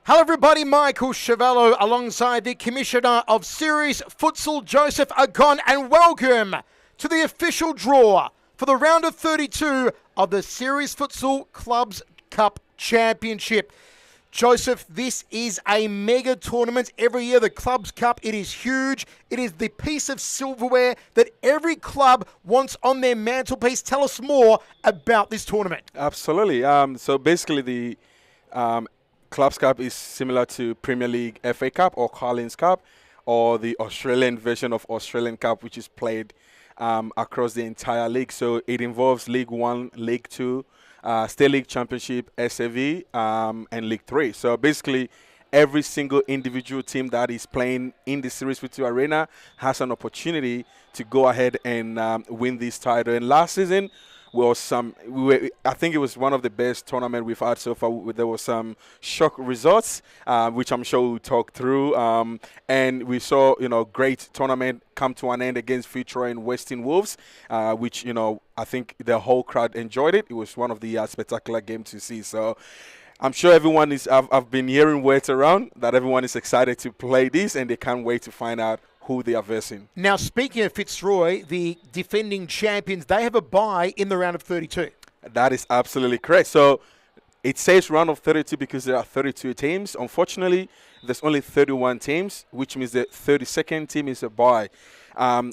Hello everybody, Michael Chavallo alongside the Commissioner of Series Futsal, Joseph Agon, and welcome to the official draw for the round of 32 of the Series Futsal Clubs Cup Championship. Joseph, this is a mega tournament. Every year, the Clubs Cup, it is huge. It is the piece of silverware that every club wants on their mantelpiece. Tell us more about this tournament. Absolutely. So basically, the Clubs Cup is similar to Premier League FA Cup or Carlins Cup, or the Australian version of Australian Cup, which is played across the entire league. So it involves League 1, League 2, State League Championship, SAV, and League 3. So basically, every single individual team that is playing in the Series Futsal arena has an opportunity to go ahead and win this title. And last season, I think it was one of the best tournaments we've had so far. There were some shock results, which I'm sure we'll talk through. And we saw, great tournament come to an end against Fitzroy and Western Wolves, which, I think the whole crowd enjoyed it. It was one of the spectacular games to see. So I'm sure everyone is, I've been hearing words around that everyone is excited to play this and they can't wait to find out who they are versing. Now, speaking of Fitzroy, the defending champions, they have a bye in the round of 32. That is absolutely correct. So it says round of 32 because there are 32 teams. Unfortunately, there's only 31 teams, which means the 32nd team is a bye.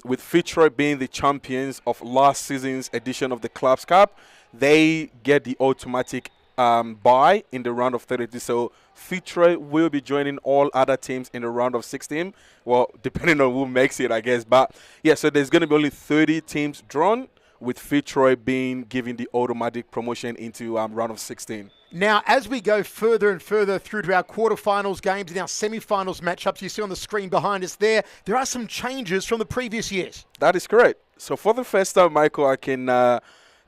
With Fitzroy being the champions of last season's edition of the Clubs Cup, they get the automatic bye in the round of 32. So Fitzroy will be joining all other teams in the round of 16. Well, depending on who makes it, I guess. But yeah, so there's going to be only 30 teams drawn, with Fitzroy being given the automatic promotion into round of 16. Now, as we go further and further through to our quarterfinals games and our semi-finals matchups, you see on the screen behind us there are some changes from the previous years. That is correct. So for the first time, Michael, I can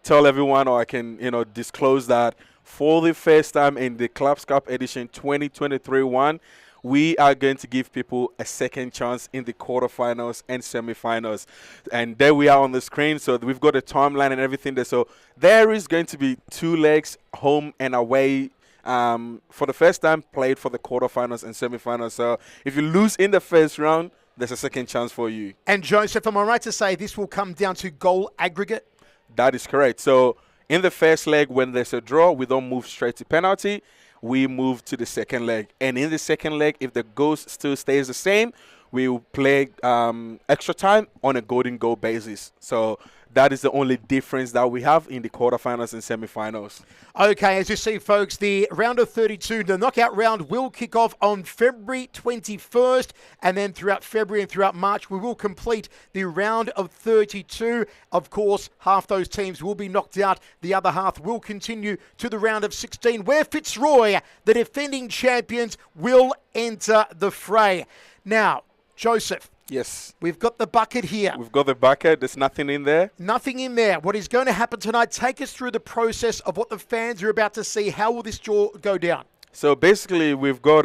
tell everyone, or I can disclose that for the first time in the Clubs Cup edition 2023-1, we are going to give people a second chance in the quarterfinals and semifinals. And there we are on the screen. So we've got a timeline and everything there. So there is going to be 2 legs, home and away, for the first time played for the quarterfinals and semifinals. So if you lose in the first round, there's a second chance for you. And Joseph, am I right to say this will come down to goal aggregate? That is correct. So in the first leg, when there's a draw, we don't move straight to penalty. We move to the second leg. And in the second leg, if the goal still stays the same, we will play extra time on a golden goal basis. So that is the only difference that we have in the quarterfinals and semifinals. Okay, as you see, folks, the round of 32, the knockout round will kick off on February 21st. And then throughout February and throughout March, we will complete the round of 32. Of course, half those teams will be knocked out. The other half will continue to the round of 16, where Fitzroy, the defending champions, will enter the fray. Now, Joseph. Yes. We've got the bucket here. We've got the bucket. There's nothing in there. Nothing in there. What is going to happen tonight, take us through the process of what the fans are about to see. How will this draw go down? So basically, we've got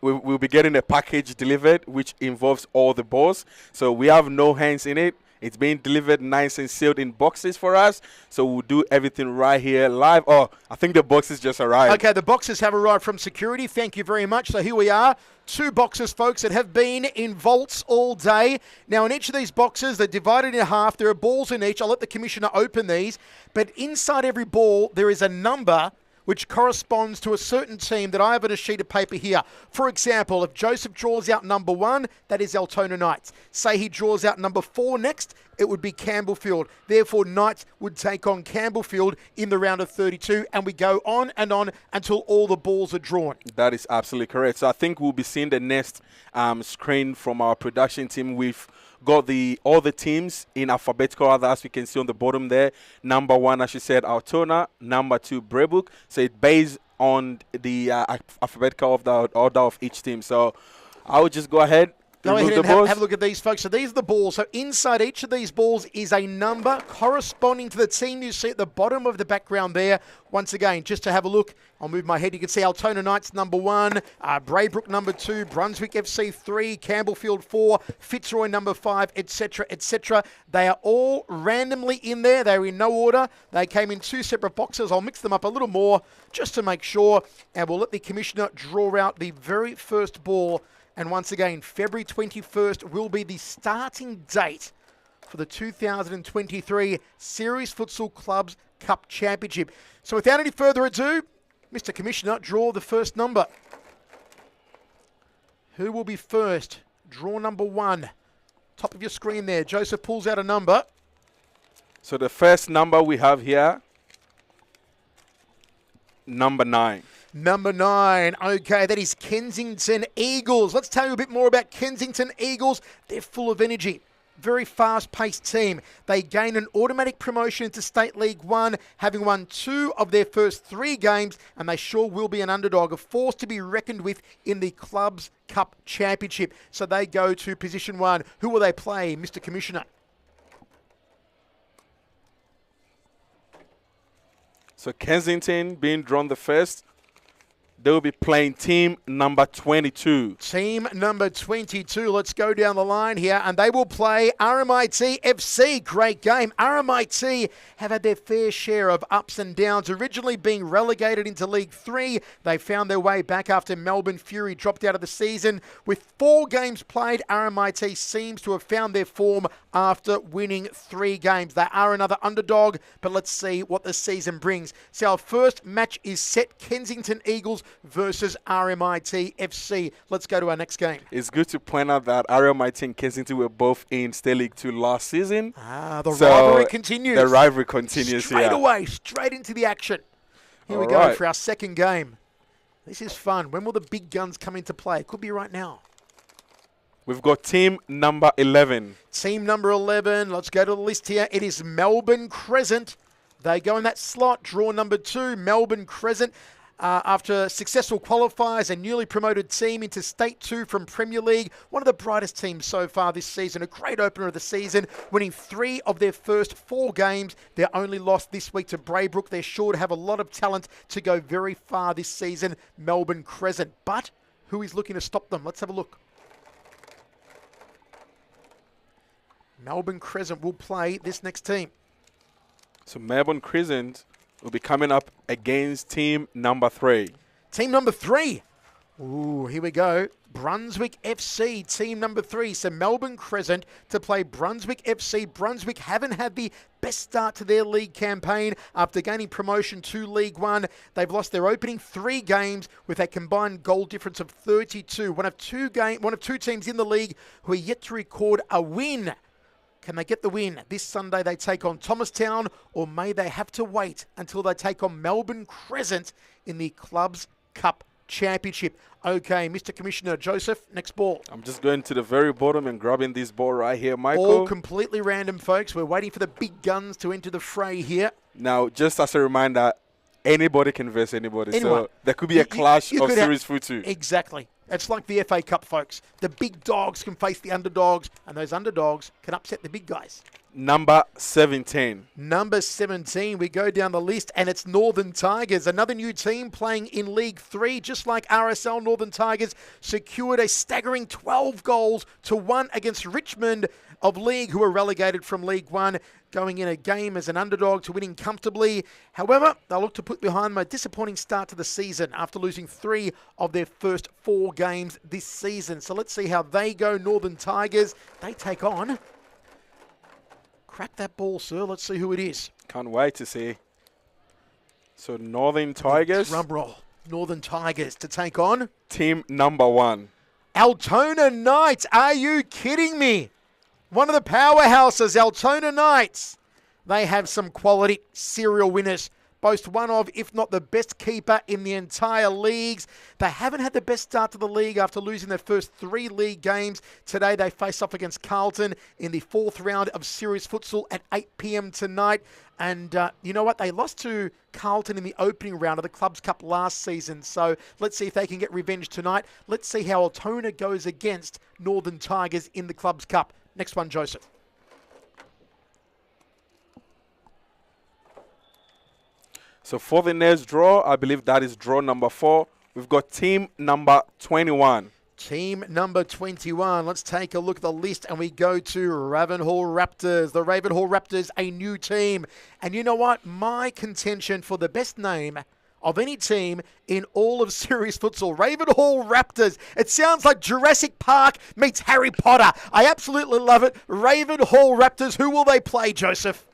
we'll be getting a package delivered, which involves all the balls. So we have no hands in it. It's being delivered nice and sealed in boxes for us. So we'll do everything right here live. Oh, I think the boxes just arrived. Okay, the boxes have arrived from security. Thank you very much. So here we are. 2 boxes, folks, that have been in vaults all day. Now, in each of these boxes, they're divided in half. There are balls in each. I'll let the Commissioner open these. But inside every ball, there is a number which corresponds to a certain team that I have on a sheet of paper here. For example, if Joseph draws out number 1, that is Altona Knights. Say he draws out number 4 next, it would be Campbellfield. Therefore, Knights would take on Campbellfield in the round of 32, and we go on and on until all the balls are drawn. That is absolutely correct. So I think we'll be seeing the next screen from our production team. We've got all the teams in alphabetical order, as we can see on the bottom there. Number 1, as you said, Altona. Number 2, Braybook. So it's based on the alphabetical order of each team. So I would just go ahead Go ahead remove and the balls. have a look at these, folks. So these are the balls. So inside each of these balls is a number corresponding to the team you see at the bottom of the background there. Once again, just to have a look, I'll move my head. You can see Altona Knights number 1, Braybrook number 2, Brunswick FC 3, Campbellfield 4, Fitzroy number 5, etc., etc. They are all randomly in there. They're in no order. They came in 2 separate boxes. I'll mix them up a little more just to make sure, and we'll let the commissioner draw out the very first ball. And once again, February 21st will be the starting date for the 2023 Series Futsal Clubs Cup Championship. So without any further ado, Mr. Commissioner, draw the first number. Who will be first? Draw number 1. Top of your screen there. Joseph pulls out a number. So the first number we have here, number 9. Number 9. Okay, that is Kensington Eagles. Let's tell you a bit more about Kensington Eagles. They're full of energy. Very fast-paced team. They gain an automatic promotion to State League 1, having won 2 of their first 3 games, and they sure will be an underdog, a force to be reckoned with in the Clubs Cup Championship. So they go to position 1. Who will they play, Mr. Commissioner? So Kensington being drawn the first. They will be playing team number 22. Team number 22. Let's go down the line here. And they will play RMIT FC. Great game. RMIT have had their fair share of ups and downs. Originally being relegated into League 3, they found their way back after Melbourne Fury dropped out of the season. With 4 games played, RMIT seems to have found their form after winning 3 games. They are another underdog, but let's see what the season brings. So our first match is set. Kensington Eagles versus RMIT FC. Let's go to our next game. It's good to point out that RMIT and Kensington were both in State League 2 last season. The rivalry continues. The rivalry continues straight away, straight into the action. Here we go for our second game. This is fun. When will the big guns come into play? It could be right now. We've got team number 11. Team number 11. Let's go to the list here. It is Melbourne Crescent. They go in that slot. Draw number 2, Melbourne Crescent. After successful qualifiers, a newly promoted team into State 2 from Premier League. One of the brightest teams so far this season. A great opener of the season, winning 3 of their first 4 games. Their only loss this week to Braybrook. They're sure to have a lot of talent to go very far this season, Melbourne Crescent. But who is looking to stop them? Let's have a look. Melbourne Crescent will play this next team. So Melbourne Crescent will be coming up against team number 3. Team number 3. Ooh, here we go. Brunswick FC, team number 3. So Melbourne Crescent to play Brunswick FC. Brunswick haven't had the best start to their league campaign after gaining promotion to League 1. They've lost their opening 3 games with a combined goal difference of 32. One of two teams in the league who are yet to record a win. Can they get the win? This Sunday they take on Thomastown, or may they have to wait until they take on Melbourne Crescent in the Clubs Cup Championship? Okay, Mr. Commissioner Joseph, next ball. I'm just going to the very bottom and grabbing this ball right here, Michael. All completely random, folks. We're waiting for the big guns to enter the fray here. Now, just as a reminder, anybody can verse anybody. So there could be a clash of Series Futsal. Exactly. It's like the FA Cup, folks. The big dogs can face the underdogs, and those underdogs can upset the big guys. Number 17. Number 17, we go down the list, and it's Northern Tigers. Another new team playing in League 3, just like RSL. Northern Tigers secured a staggering 12 goals to 1 against Richmond of League, who were relegated from League 1, going in a game as an underdog to winning comfortably. However, they'll look to put behind them a disappointing start to the season after losing 3 of their first 4 games this season. So let's see how they go. Northern Tigers, they take on... Crack that ball, sir. Let's see who it is. Can't wait to see. So Northern Tigers. Drum roll. Northern Tigers to take on... Team number 1. Altona Knights. Are you kidding me? One of the powerhouses, Altona Knights. They have some quality serial winners. Boast one of, if not the best keeper in the entire leagues. They haven't had the best start to the league after losing their first 3 league games. Today they face off against Carlton in the 4th round of Series Futsal at 8 p.m. tonight. And you know what? They lost to Carlton in the opening round of the Clubs Cup last season. So let's see if they can get revenge tonight. Let's see how Altona goes against Northern Tigers in the Clubs Cup. Next one, Joseph. So for the next draw, I believe that is draw number 4. We've got team number 21. Team number 21. Let's take a look at the list and we go to Ravenhall Raptors. The Ravenhall Raptors, a new team. And you know what? My contention for the best name of any team in all of Serious Futsal, Ravenhall Raptors. It sounds like Jurassic Park meets Harry Potter. I absolutely love it. Ravenhall Raptors. Who will they play, Joseph?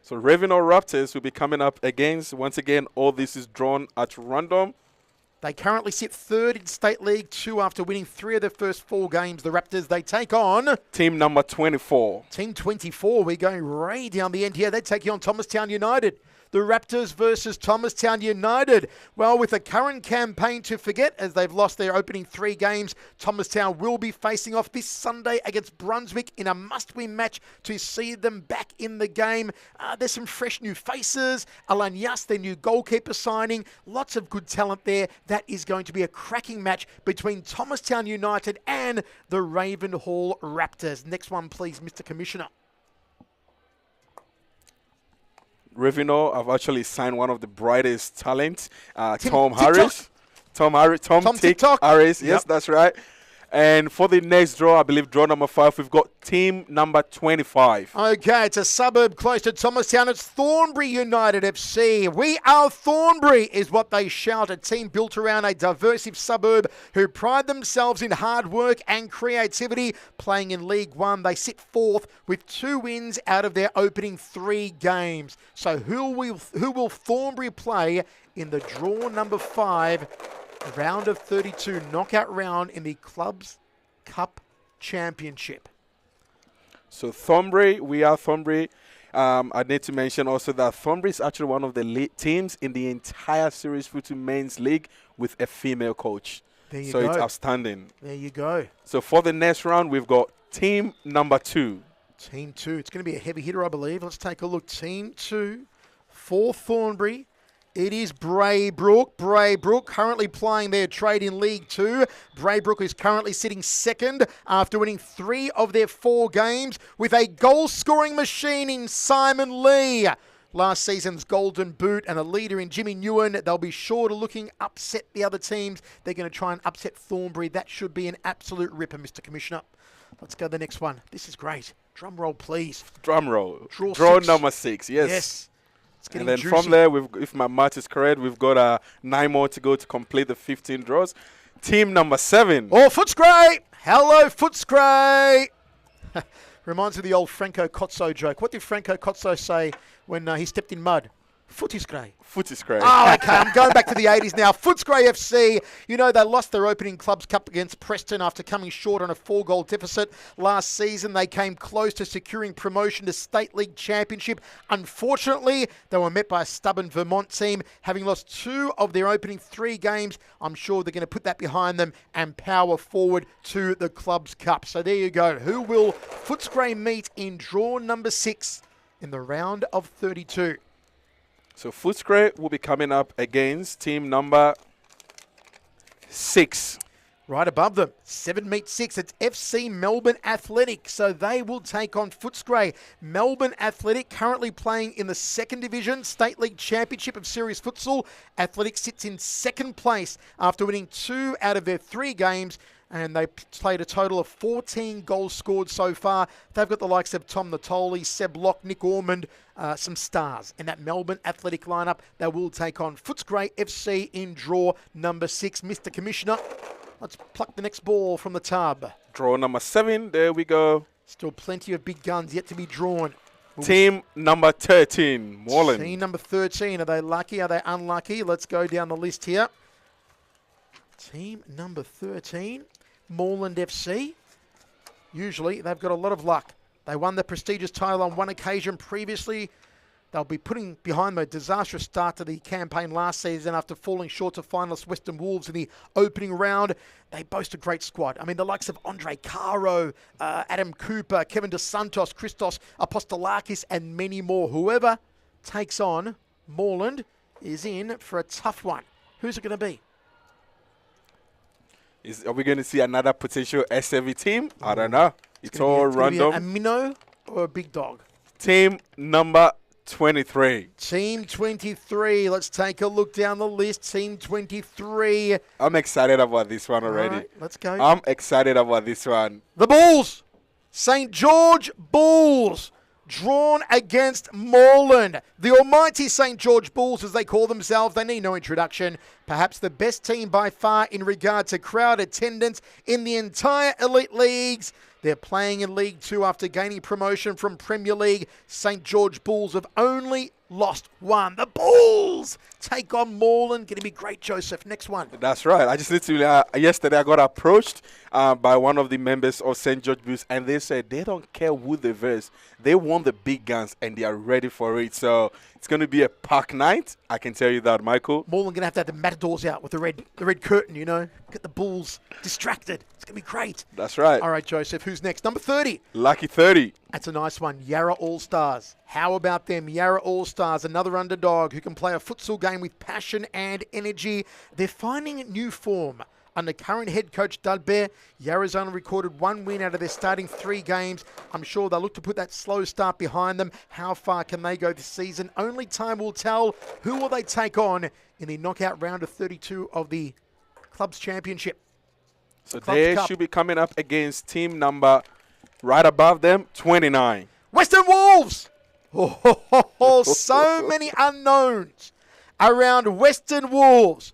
So Ravenhall Raptors will be coming up against, once again, all this is drawn at random. They currently sit third in State League 2 after winning 3 of their first 4 games. The Raptors, they take on team number 24. Team 24, we're going way down the end here. They take you on Thomastown United. The Raptors versus Thomastown United. Well, with the current campaign to forget, as they've lost their opening 3 games, Thomastown will be facing off this Sunday against Brunswick in a must-win match to see them back in the game. There's some fresh new faces. Alan Yas, their new goalkeeper signing. Lots of good talent there. That is going to be a cracking match between Thomastown United and the Ravenhall Raptors. Next one, please, Mr. Commissioner. Ravenhall have actually signed one of the brightest talents, Tom Harris. Tom TikTok. Harris. Yes, Yep. that's right. And for the next draw, I believe draw number 5, we've got team number 25. Okay, it's a suburb close to Thomastown. It's Thornbury United FC. We are Thornbury is what they shout. A team built around a diverse suburb who pride themselves in hard work and creativity. Playing in League 1, they sit 4th with 2 wins out of their opening 3 games. So who will Thornbury play in the draw number 5? Round of 32, knockout round in the Clubs Cup Championship. So Thornbury, we are Thornbury. I need to mention also that Thornbury is actually one of the teams in the entire Serious Futsal Men's League with a female coach. There you so go. It's outstanding. There you go. So for the next round, we've got team number 2. Team 2. It's going to be a heavy hitter, I believe. Let's take a look. Team 2 for Thornbury. It is Braybrook. Braybrook currently playing their trade in League 2. Braybrook is currently sitting 2nd after winning 3 of their 4 games with a goal-scoring machine in Simon Lee. Last season's Golden Boot and a leader in Jimmy Newen. They'll be sure to looking upset the other teams. They're going to try and upset Thornbury. That should be an absolute ripper, Mr. Commissioner. Let's go to the next one. This is great. Drum roll, please. Drum roll. Draw 6. Number 6, yes. Yes. And then juicy. from there, if my math is correct, we've got 9 more to go to complete the 15 draws. Team number 7. Oh, Footscray! Hello, Footscray! Reminds me of the old Franco Cozzo joke. What did Franco Cozzo say when he stepped in mud? Footiscray. Footiscray. Oh, okay. I'm going back to the 80s now. Footscray FC. You know, they lost their opening Clubs Cup against Preston after coming short on a 4-goal deficit. Last season, they came close to securing promotion to State League Championship. Unfortunately, they were met by a stubborn Vermont team. Having lost 2 of their opening 3 games, I'm sure they're going to put that behind them and power forward to the Clubs Cup. So there you go. Who will Footscray meet in draw number 6 in the round of 32? So Footscray will be coming up against team number 6. Right above them, 7 meet 6. It's FC Melbourne Athletic. So they will take on Footscray. Melbourne Athletic currently playing in the 2nd Division State League Championship of Serious Futsal. Athletic sits in 2nd place after winning 2 out of their 3 games. And they played a total of 14 goals scored so far. They've got the likes of Tom Natoli, Seb Locke, Nick Ormond, some stars in that Melbourne Athletic lineup. They will take on Footscray FC in draw number 6. Mr. Commissioner, let's pluck the next ball from the tub. Draw number 7. There we go. Still plenty of big guns yet to be drawn. Team number 13, Moreland. Team number 13. Are they lucky? Are they unlucky? Let's go down the list here. Team number 13. Moreland FC. Usually, they've got a lot of luck. They won the prestigious title on one occasion previously. They'll be putting behind the disastrous start to the campaign last season after falling short to finalist Western Wolves in the opening round. They boast a great squad. I mean, the likes of Andre Caro, Adam Cooper, Kevin Dos Santos, Christos Apostolakis, and many more. Whoever takes on Moreland is in for a tough one. Who's it going to be? Are we going to see another potential SFV team? I don't know. It's all random. A minnow or a big dog? Team number 23. Team 23. Let's take a look down the list. Team 23. I'm excited about this one already. All right, let's go. I'm excited about this one. The Bulls. St. George Bulls. Drawn against Moreland. The almighty St. George Bulls, as they call themselves, they need no introduction. Perhaps the best team by far in regard to crowd attendance in the entire elite leagues. They're playing in League 2 after gaining promotion from Premier League. St. George Bulls have only lost one. The Bulls take on Moreland. Going to be great, Joseph. Next one. That's right. I just literally, yesterday I got approached by one of the members of St. George Bulls, and they said they don't care who they verse. They want the big guns, and they are ready for it. So it's going to be a packed night. I can tell you that, Michael. Moreland going to have the matadors out with the red curtain, you know. Get the Bulls distracted. It's going to be great. That's right. All right, Joseph, who's next? Number 30. Lucky 30. That's a nice one. Yarra All-Stars. How about them? Yarra All-Stars, another underdog who can play a futsal game with passion and energy. They're finding new form. Under current head coach Dudbear, Yarra's only recorded one win out of their starting 3 games. I'm sure they'll look to put that slow start behind them. How far can they go this season? Only time will tell. Who will they take on in the knockout round of 32 of the Clubs Championship? So they should be coming up against team number right above them, 29. Western Wolves! Oh, so many unknowns around Western Wolves.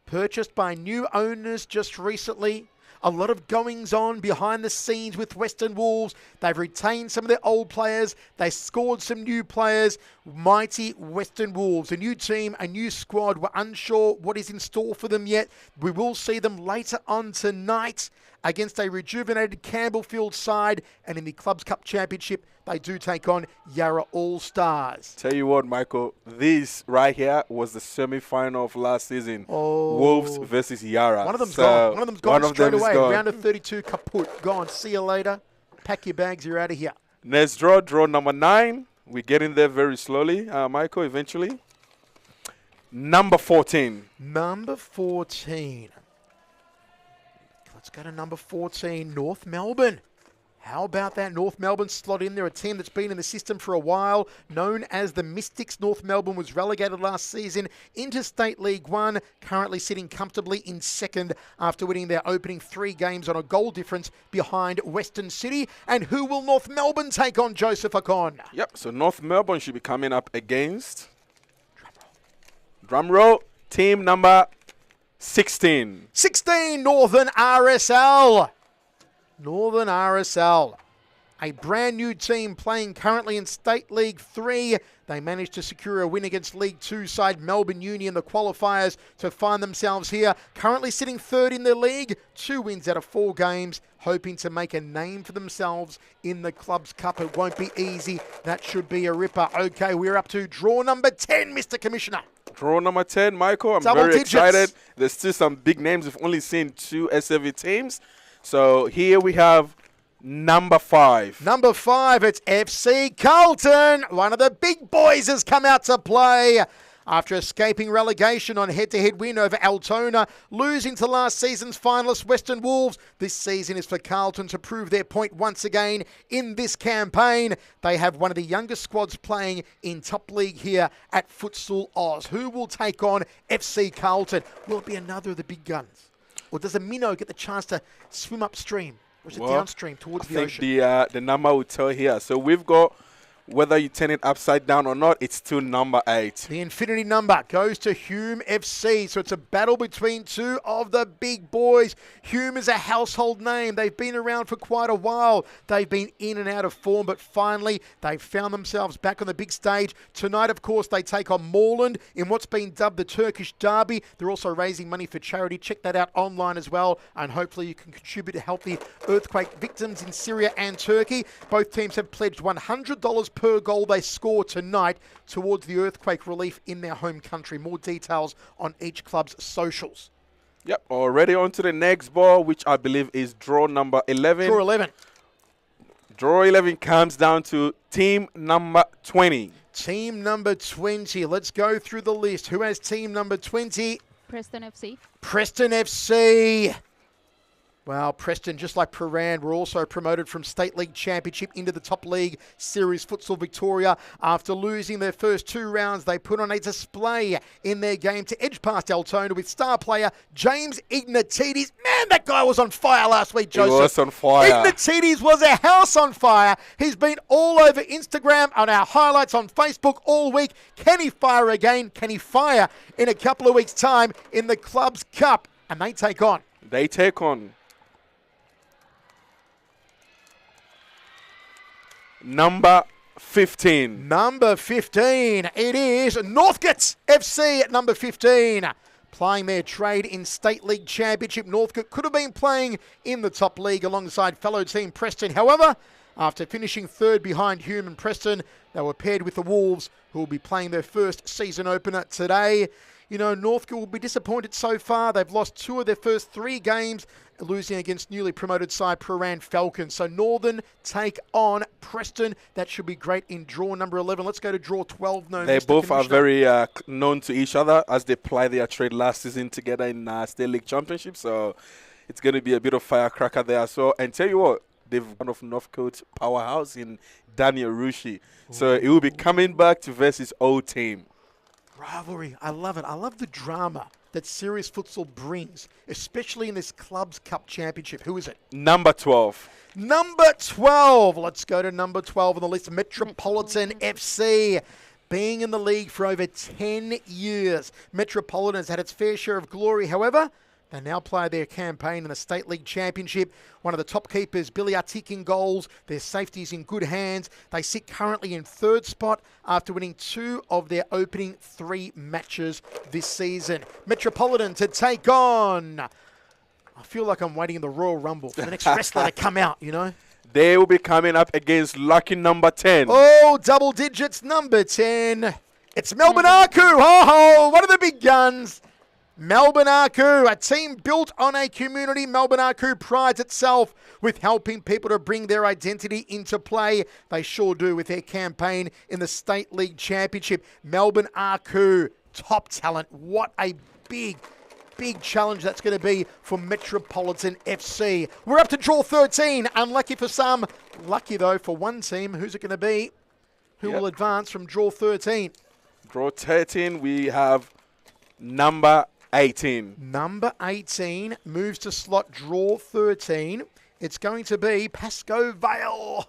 Purchased by new owners just recently. A lot of goings on behind the scenes with Western Wolves. They've retained some of their old players. They scored some new players. Mighty Western Wolves. A new team, a new squad. We're unsure what is in store for them yet. We will see them later on tonight against a rejuvenated Campbellfield side. And in the Clubs Cup Championship, they do take on Yarra All-Stars. Tell you what, Michael, this right here was the semi-final of last season. Oh. Wolves versus Yarra. One of them's gone. One of them's gone straight away. Round of 32, kaput. Gone. See you later. Pack your bags. You're out of here. Next draw number 9. We're getting there very slowly, Michael, eventually. Number 14. Number 14. Let's go to number 14, North Melbourne. How about that? North Melbourne slot in there, a team that's been in the system for a while, known as the Mystics. North Melbourne was relegated last season into State League 1, currently sitting comfortably in second after winning their opening 3 games on a goal difference behind Western City. And who will North Melbourne take on, Joseph Akon? Yep, so North Melbourne should be coming up against, drum roll, team number 16. 16, Northern RSL. Northern RSL, a brand new team playing currently in State League 3. They managed to secure a win against League 2 side Melbourne Uni in the qualifiers to find themselves here. Currently sitting 3rd in the league, 2 wins out of 4 games, hoping to make a name for themselves in the Clubs Cup. It won't be easy. That should be a ripper. Okay, we're up to draw number 10, Mr. Commissioner. Draw number 10, Michael. I'm Double very digits. excited. There's still some big names. We've only seen 2 SFV teams. So here we have number 5. Number 5, it's FC Carlton. One of the big boys has come out to play. After escaping relegation on head-to-head win over Altona, losing to last season's finalists Western Wolves, this season is for Carlton to prove their point once again in this campaign. They have one of the youngest squads playing in top league here at Futsal Oz. Who will take on FC Carlton? Will it be another of the big guns? Or does a minnow get the chance to swim upstream? Or is it downstream towards the ocean? I think the number will tell here. So we've got, whether you turn it upside down or not, it's still number 8. The infinity number goes to Hume FC. So it's a battle between 2 of the big boys. Hume is a household name. They've been around for quite a while. They've been in and out of form, but finally they've found themselves back on the big stage. Tonight, of course, they take on Moreland in what's been dubbed the Turkish Derby. They're also raising money for charity. Check that out online as well, and hopefully you can contribute to help the earthquake victims in Syria and Turkey. Both teams have pledged $100 per goal they score tonight towards the earthquake relief in their home country. More details on each club's socials. Yep, already on to the next ball, which I believe is draw number 11. Draw 11. Draw 11 comes down to team number 20. Team number 20. Let's go through the list. Who has team number 20? Preston FC. Preston FC. Well, Preston, just like Prahran, were also promoted from State League Championship into the Top League Series Futsal Victoria. After losing their first 2 rounds, they put on a display in their game to edge past Altona with star player James Ignatides. Man, that guy was on fire last week, Joseph. He was on fire. Ignatides was a house on fire. He's been all over Instagram, on our highlights on Facebook all week. Can he fire again? Can he fire in a couple of weeks' time in the Clubs Cup? And they take on. Number 15. Number 15. It is Northcote FC at number 15. Playing their trade in State League Championship. Northcote could have been playing in the top league alongside fellow team Preston. However, after finishing third behind Hume and Preston, they were paired with the Wolves, who will be playing their first season opener today. You know, Northcote will be disappointed so far. They've lost 2 of their first 3 games, losing against newly promoted side Prahran Falcons. So Northern take on Preston. That should be great in draw number 11. Let's go to draw 12. No, they both are very known to each other as they played their trade last season together in State League Championship. So it's going to be a bit of firecracker there as well. And tell you what, they've one of Northcote's powerhouse in Daniel Rushi. So he will be coming back to verse his old team. Rivalry. I love it. I love the drama that serious futsal brings, especially in this Clubs Cup Championship. Who is it? Number 12. Number 12. Let's go to number 12 on the list. Metropolitan FC. Being in the league for over 10 years. Metropolitan has had its fair share of glory. However, they now play their campaign in the State League Championship. One of the top keepers, Billy Artik, in goals. Their safety is in good hands. They sit currently in 3rd spot after winning 2 of their opening 3 matches this season. Metropolitan to take on. I feel like I'm waiting in the Royal Rumble for the next wrestler to come out, you know. They will be coming up against lucky number 10. Oh, double digits, number 10. It's Melbourne Aku. Ho-ho, one of the big guns. Melbourne Aku, a team built on a community. Melbourne Aku prides itself with helping people to bring their identity into play. They sure do with their campaign in the State League Championship. Melbourne Aku, top talent. What a big challenge that's going to be for Metropolitan FC. We're up to draw 13. Unlucky for some. Lucky, though, for one team. Who's it going to be? Who will advance from draw 13? Draw 13, we have number 18. Number 18 moves to slot draw 13. It's going to be Pascoe Vale.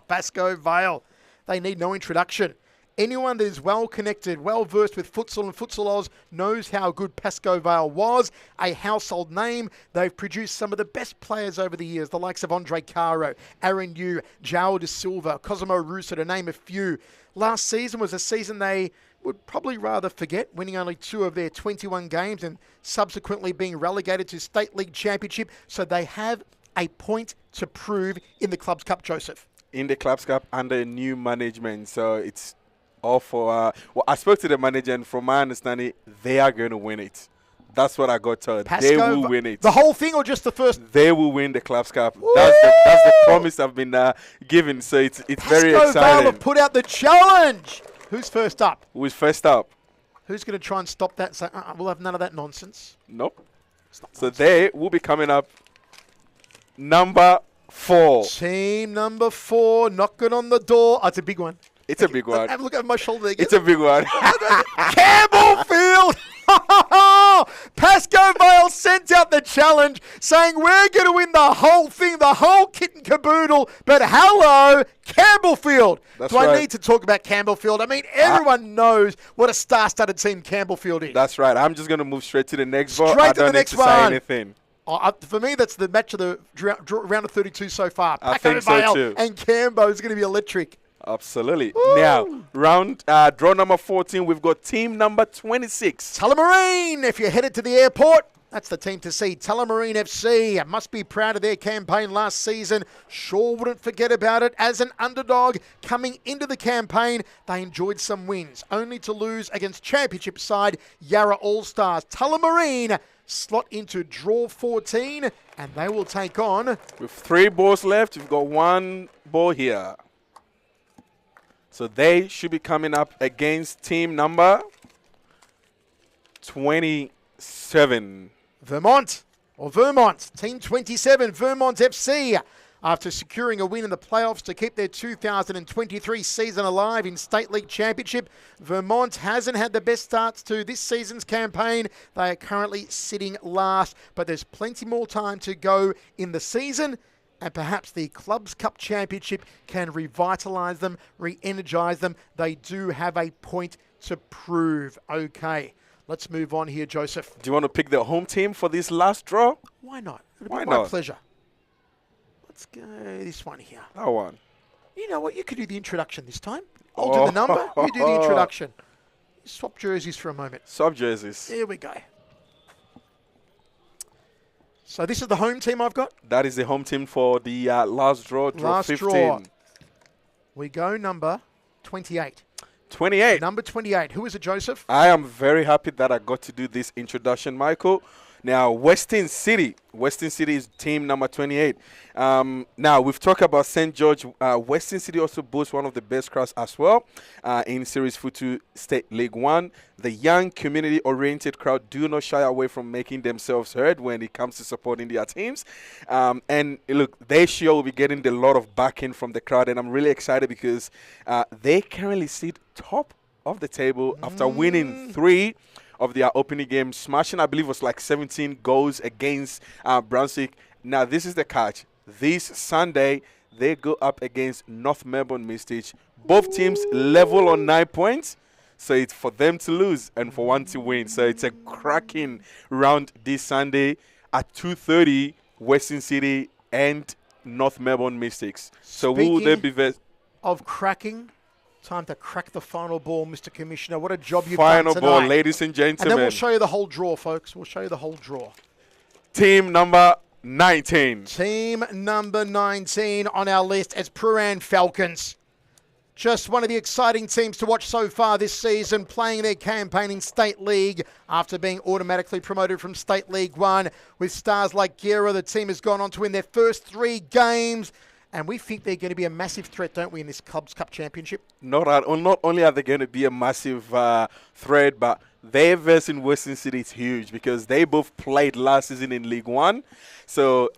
Pascoe Vale. They need no introduction. Anyone that is well connected, well versed with futsal and Futsal Oz knows how good Pascoe Vale was. A household name. They've produced some of the best players over the years, the likes of Andre Caro, Aaron Yu, João de Silva, Cosimo Russo, to name a few. Last season was a season they would probably rather forget, winning only 2 of their 21 games and subsequently being relegated to State League Championship. So they have a point to prove in the Clubs Cup, Joseph. In the Clubs Cup under new management. So it's all for... well, I spoke to the manager, and from my understanding, they are going to win it. That's what I got told. They will win it. The whole thing or just the first? They will win the Clubs Cup. That's the promise I've been given. So it's very exciting. Pascoe Vale put out the challenge. Who's first up? Who's first up? Who's going to try and stop that? Say, we'll have none of that nonsense. Nope. So they will be coming up number 4. Team number 4 knocking on the door. Oh, it's a big one. It's a big one. Have a look at my shoulder again. It's a big one. Campbellfield! Pascoe Vale sent out the challenge saying we're going to win the whole thing, the whole kit and caboodle. But hello, Campbellfield. That's Do right. I need to talk about Campbellfield? I mean, everyone knows what a star-studded team Campbellfield is. That's right. I'm just going to move straight to the next one. Straight to the next one. Say anything. For me, that's the match of the round of 32 so far. I think so too. And Cambo is going to be electric. Absolutely. Woo! Now, draw number 14, we've got team number 26. Tullamarine, if you're headed to the airport, that's the team to see. Tullamarine FC must be proud of their campaign last season. Sure wouldn't forget about it. As an underdog coming into the campaign, they enjoyed some wins, only to lose against championship side Yarra All-Stars. Tullamarine slot into draw 14, and they will take on... With 3 balls left, we've got 1 ball here. So they should be coming up against team number 27. Vermont. Or Vermont, Team 27, Vermont FC. After securing a win in the playoffs to keep their 2023 season alive in State League Championship, Vermont hasn't had the best starts to this season's campaign. They are currently sitting last, but there's plenty more time to go in the season, and perhaps the Clubs Cup Championship can revitalise them, re-energise them. They do have a point to prove. Okay, let's move on here, Joseph. Do you want to pick the home team for this last draw? Why not? Why my not? pleasure. Let's go this one here. That one. You know what? You could do the introduction this time. I'll do the number. You do the introduction. Swap jerseys for a moment. Swap jerseys. Here we go. So this is the home team I've got. That is the home team for the last draw 15. Draw. We go number 28. 28. Number 28. Who is it, Joseph? I am very happy that I got to do this introduction, Michael. Now, Western City. Western City is team number 28. Now, we've talked about St. George. Western City also boasts one of the best crowds as well in Series Futsal State League 1. The young, community-oriented crowd do not shy away from making themselves heard when it comes to supporting their teams. And look, they sure will be getting a lot of backing from the crowd, and I'm really excited because they currently sit top of the table after winning 3 of their opening game, smashing, I believe, was like 17 goals against Brunswick. Now, this is the catch. This Sunday, they go up against North Melbourne Mystic. Both teams level on 9 points. So it's for them to lose and for one to win. So it's a cracking round this Sunday at 2:30, Western City and North Melbourne Mystics. So who will they be? Of cracking, time to crack the final ball, Mr. Commissioner. What a job you've Final done tonight. ball, ladies and gentlemen. And then we'll show you the whole draw, folks. We'll show you the whole draw. Team number 19. Team number 19 on our list is Prahran Falcons. Just one of the exciting teams to watch so far this season, playing their campaign in State League after being automatically promoted from State League 1. With stars like Gera, the team has gone on to win their first 3 games. And we think they're going to be a massive threat, don't we, in this Clubs Cup Championship? Not only are they going to be a massive threat, but their verse in Western City is huge because they both played last season in League 1. So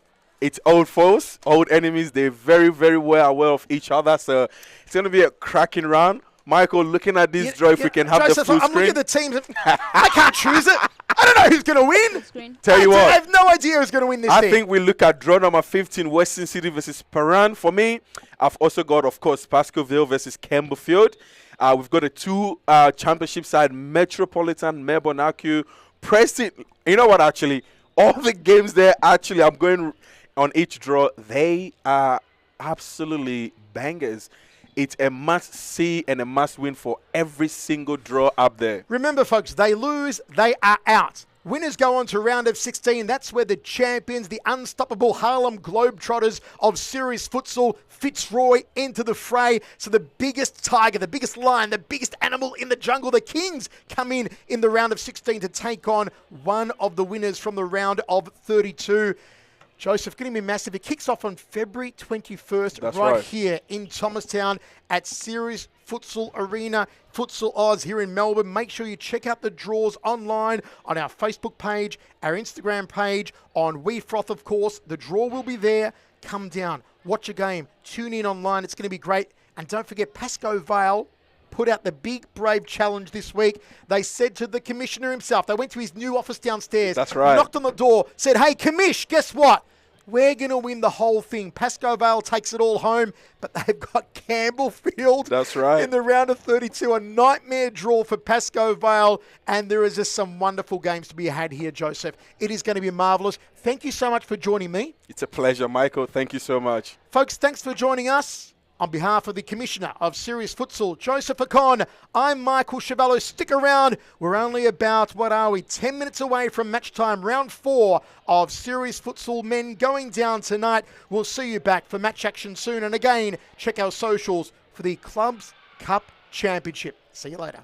it's old foes, old enemies. They're very, very well aware of each other. So it's going to be a cracking round. Michael, looking at this draw, if we can have Joseph, the full I'm screen. looking at the teams. I can't choose it. I don't know who's going to win. Tell you what. I have no idea who's going to win this thing. I think we look at draw number 15, Western City versus Prahran. For me, I've also got, of course, Pascoville versus Campbellfield. We've got a 2 championship side, Metropolitan, Melbourne Arcu, Preston. You know what, actually? All the games there, actually, I'm going on each draw. They are absolutely bangers. It's a must-see and a must-win for every single draw up there. Remember, folks, they lose, they are out. Winners go on to round of 16. That's where the champions, the unstoppable Harlem Globetrotters of Series Futsal, Fitzroy, enter the fray. So the biggest tiger, the biggest lion, the biggest animal in the jungle, the Kings, come in the round of 16 to take on one of the winners from the round of 32. Joseph, going to be massive. It kicks off on February 21st right here in Thomastown at Series Futsal Arena, Futsal Oz here in Melbourne. Make sure you check out the draws online on our Facebook page, our Instagram page, on We Froth, of course. The draw will be there. Come down, watch a game, tune in online. It's going to be great. And don't forget, Pascoe Vale put out the big, brave challenge this week. They said to the commissioner himself, they went to his new office downstairs. That's right. Knocked on the door, said, hey, commish, guess what? We're going to win the whole thing. Pascoe Vale takes it all home, but they've got Campbellfield. That's right. In the round of 32, a nightmare draw for Pascoe Vale, and there is just some wonderful games to be had here, Joseph. It is going to be marvellous. Thank you so much for joining me. It's a pleasure, Michael. Thank you so much. Folks, thanks for joining us. On behalf of the Commissioner of Series Futsal, Joseph Acon, I'm Michael Chavallo. Stick around. We're only about, 10 minutes away from match time, round 4 of Series Futsal Men going down tonight. We'll see you back for match action soon. And again, check our socials for the Clubs Cup Championship. See you later.